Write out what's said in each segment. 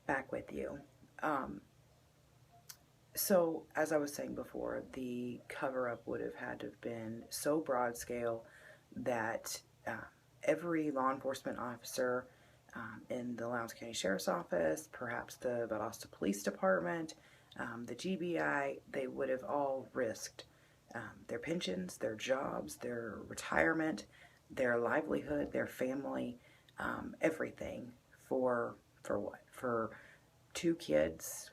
back with you. Um, so, as I was saying before, the cover up would have had to have been so broad scale that every law enforcement officer in the Lowndes County Sheriff's Office, perhaps the Valdosta Police Department, the GBI, they would have all risked their pensions, their jobs, their retirement, their livelihood, their family, everything for what? For two kids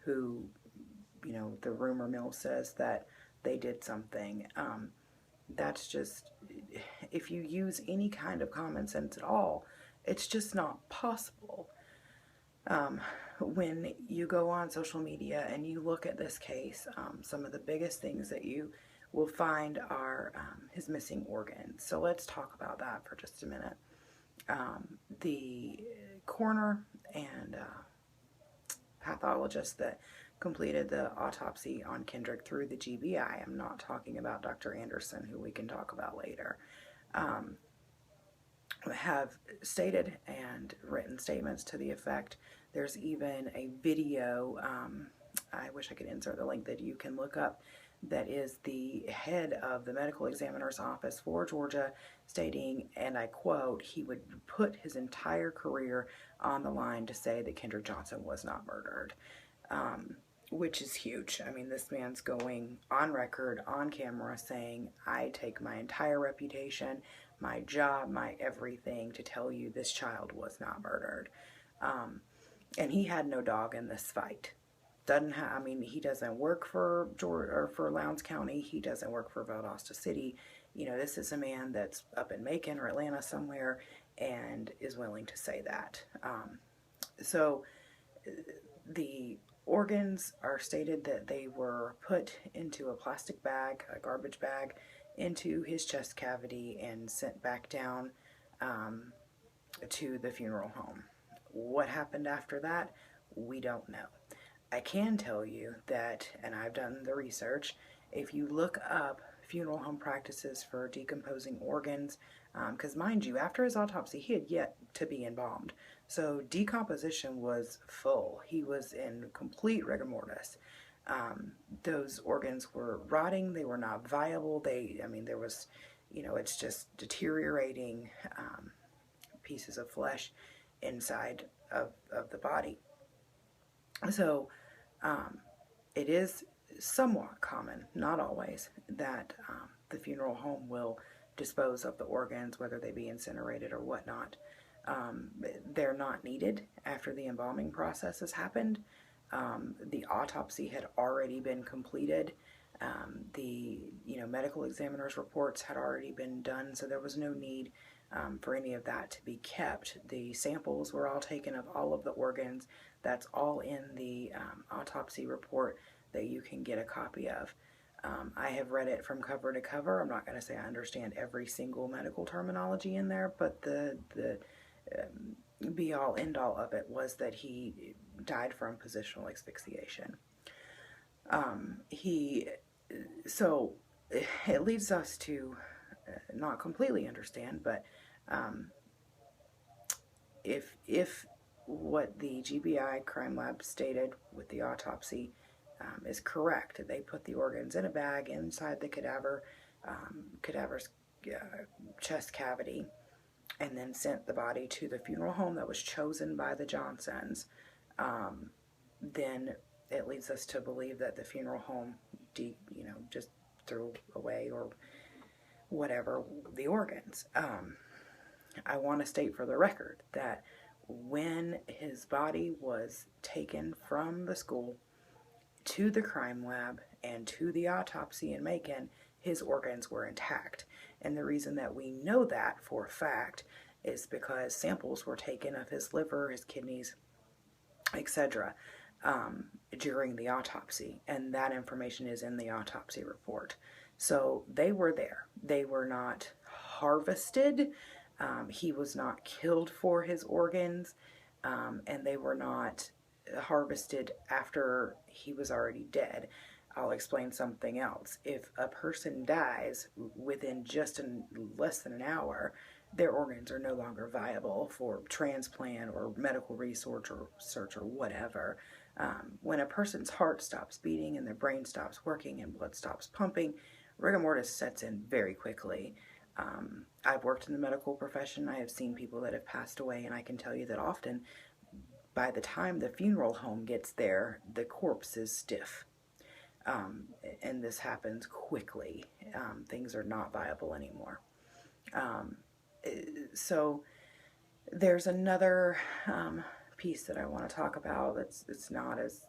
who, the rumor mill says that they did something. That's just, if you use any kind of common sense at all, it's just not possible. When you go on social media and you look at this case, some of the biggest things that you will find are his missing organs. So let's talk about that for just a minute. The coroner and pathologist that completed the autopsy on Kendrick through the GBI, I'm not talking about Dr. Anderson, who we can talk about later, have stated and written statements to the effect. There's even a video, I wish I could insert the link, that you can look up, that is the head of the medical examiner's office for Georgia stating, and I quote, he would put his entire career on the line to say that Kendrick Johnson was not murdered, which is huge. I mean, this man's going on record, on camera, saying, I take my entire reputation, my job, my everything to tell you this child was not murdered. And he had no dog in this fight. He doesn't work for Georgia or for Lowndes County. He doesn't work for Valdosta City. This is a man that's up in Macon or Atlanta somewhere and is willing to say that. So the organs are stated that they were put into a plastic bag, a garbage bag, into his chest cavity and sent back down to the funeral home. What happened after that, we don't know. I can tell you that, and I've done the research, if you look up funeral home practices for decomposing organs, because mind you, after his autopsy, he had yet to be embalmed. So decomposition was full. He was in complete rigor mortis. Those organs were rotting. They were not viable. There was, it's just deteriorating pieces of flesh inside of the body. So it is somewhat common, not always, that the funeral home will dispose of the organs, whether they be incinerated or whatnot. They're not needed after the embalming process has happened. The autopsy had already been completed. The medical examiner's reports had already been done, so there was no need for any of that to be kept. The samples were all taken of all of the organs. That's all in the autopsy report that you can get a copy of. I have read it from cover to cover. I'm not going to say I understand every single medical terminology in there, but the be-all, end-all of it was that he died from positional asphyxiation. So it leads us to not completely understand, but if what the GBI crime lab stated with the autopsy is correct, they put the organs in a bag inside the cadaver's chest cavity, and then sent the body to the funeral home that was chosen by the Johnsons, then it leads us to believe that the funeral home just threw away or whatever the organs. I want to state for the record that when his body was taken from the school to the crime lab and to the autopsy in Macon, his organs were intact. And the reason that we know that for a fact is because samples were taken of his liver, his kidneys, etc. During the autopsy, and that information is in the autopsy report. So they were there. They were not harvested. He was not killed for his organs, and they were not harvested after he was already dead. I'll explain something else. If a person dies within just less than an hour, their organs are no longer viable for transplant or medical research or whatever. When a person's heart stops beating and their brain stops working and blood stops pumping, rigor mortis sets in very quickly. I've worked in the medical profession. I have seen people that have passed away, and I can tell you that often by the time the funeral home gets there, the corpse is stiff. And this happens quickly. Things are not viable anymore. So there's another piece that I want to talk about it's not as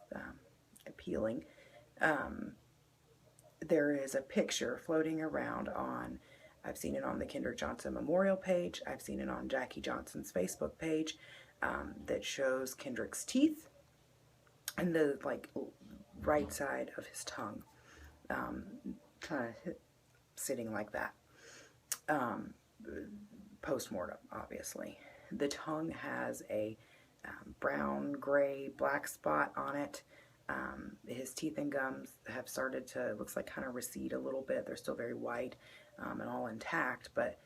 appealing. There is a picture floating around on, I've seen it on the Kendrick Johnson Memorial page, I've seen it on Jackie Johnson's Facebook page, that shows Kendrick's teeth and the right side of his tongue, kind of sitting like that. Post-mortem, obviously. The tongue has a brown, gray, black spot on it. His teeth and gums have started to, looks like, kind of recede a little bit. They're still very white and all intact, but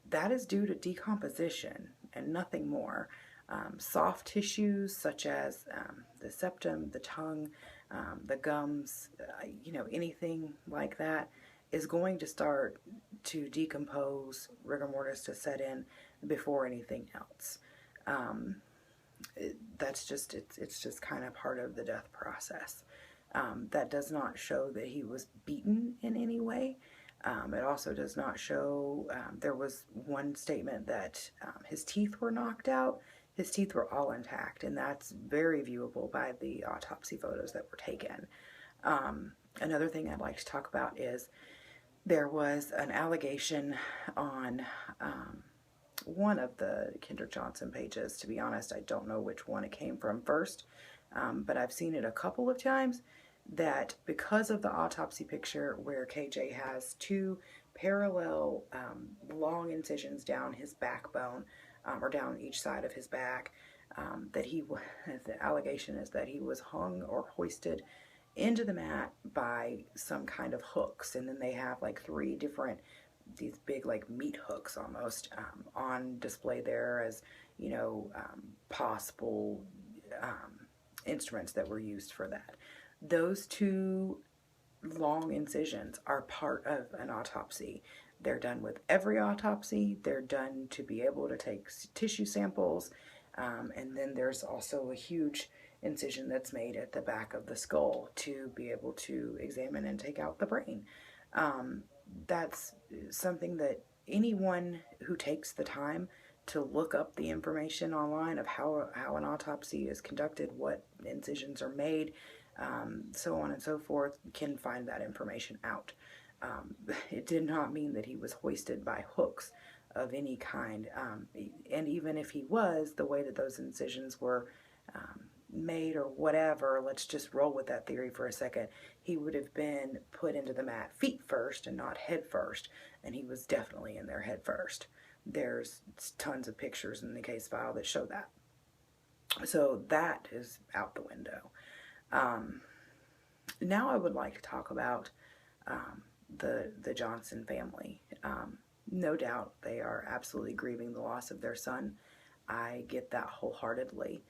that is due to decomposition and nothing more. Soft tissues such as the septum, the tongue, the gums, anything like that is going to start to decompose, rigor mortis to set in before anything else. That's just, it's just kind of part of the death process. That does not show that he was beaten in any way. It also does not show, there was one statement that his teeth were knocked out. His teeth were all intact, and that's very viewable by the autopsy photos that were taken. Another thing I'd like to talk about is there was an allegation on one of the Kendrick Johnson pages. To be honest, I don't know which one it came from first, but I've seen it a couple of times, that because of the autopsy picture where KJ has two parallel long incisions down his backbone, or down each side of his back, that the allegation is that he was hung or hoisted into the mat by some kind of hooks, and then they have like three different, these big like meat hooks almost, on display there as, possible instruments that were used for that. Those two long incisions are part of an autopsy. They're done with every autopsy. They're done to be able to take tissue samples, and then there's also a huge incision that's made at the back of the skull to be able to examine and take out the brain. That's something that anyone who takes the time to look up the information online of how an autopsy is conducted, what incisions are made, so on and so forth, can find that information out. It did not mean that he was hoisted by hooks of any kind, and even if he was, the way that those incisions were made or whatever, let's just roll with that theory for a second, he would have been put into the mat feet first and not head first, and he was definitely in there head first. There's tons of pictures in the case file that show that. So that is out the window. Now I would like to talk about the Johnson family. No doubt they are absolutely grieving the loss of their son. I get that wholeheartedly.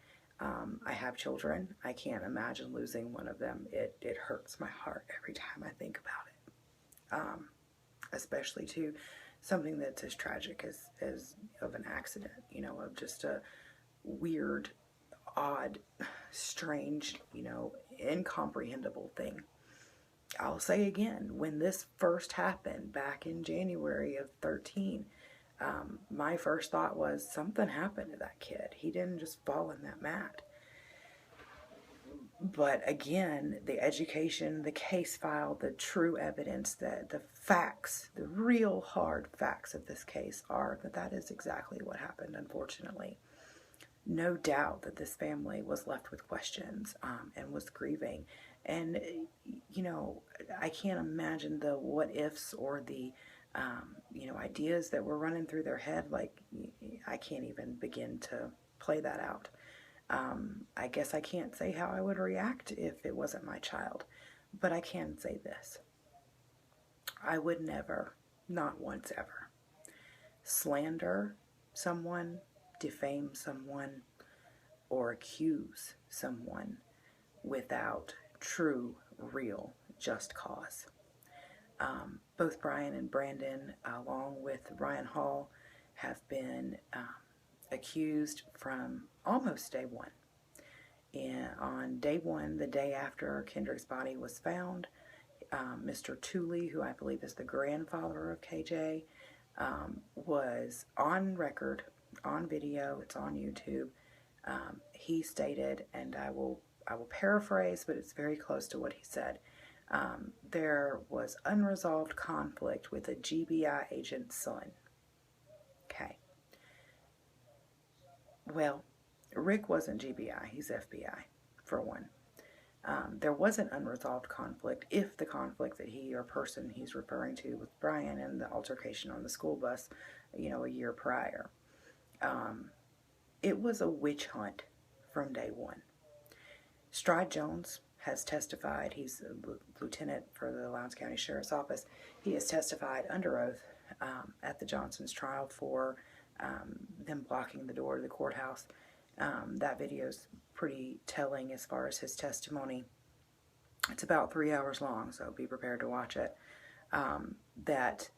I have children. I can't imagine losing one of them. It hurts my heart every time I think about it. Especially to something that's as tragic as of an accident, of just a weird, odd, strange, incomprehensible thing. I'll say again, when this first happened back in January of 13, my first thought was something happened to that kid. He didn't just fall in that mat. But again, the education, the case file, the true evidence, the facts, the real hard facts of this case are that is exactly what happened, unfortunately. No doubt that this family was left with questions and was grieving. And, I can't imagine the what ifs or the, ideas that were running through their head. I can't even begin to play that out. I guess I can't say how I would react if it wasn't my child, but I can say this. I would never, not once ever, slander someone, defame someone, or accuse someone without true, real, just cause. Both Brian and Brandon, along with Ryan Hall, have been accused from almost day one. And on day one, the day after Kendrick's body was found, Mr. Tooley, who I believe is the grandfather of KJ, was on record, on video, it's on YouTube. He stated, and I will paraphrase, but it's very close to what he said. There was unresolved conflict with a GBI agent's son. Okay. Well, Rick wasn't GBI, he's FBI, for one. There was an unresolved conflict if the conflict that he or person he's referring to with Brian and the altercation on the school bus, a year prior. It was a witch hunt from day one. Stride Jones has testified. He's a lieutenant for the Lowndes County Sheriff's Office. He has testified under oath at the Johnson's trial for them blocking the door to the courthouse. That video is pretty telling as far as his testimony. It's about 3 hours long, so be prepared to watch it. That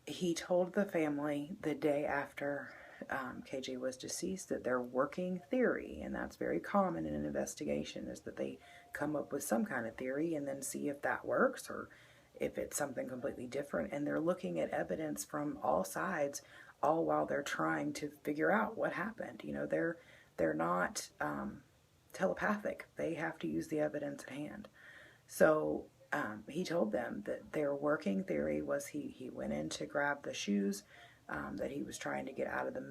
he told the family the day after KJ was deceased that their working theory, and that's very common in an investigation, is that they come up with some kind of theory and then see if that works or if it's something completely different. And they're looking at evidence from all sides, all while they're trying to figure out what happened. They're not telepathic. They have to use the evidence at hand. So he told them that their working theory was he went in to grab the shoes that he was trying to get out of the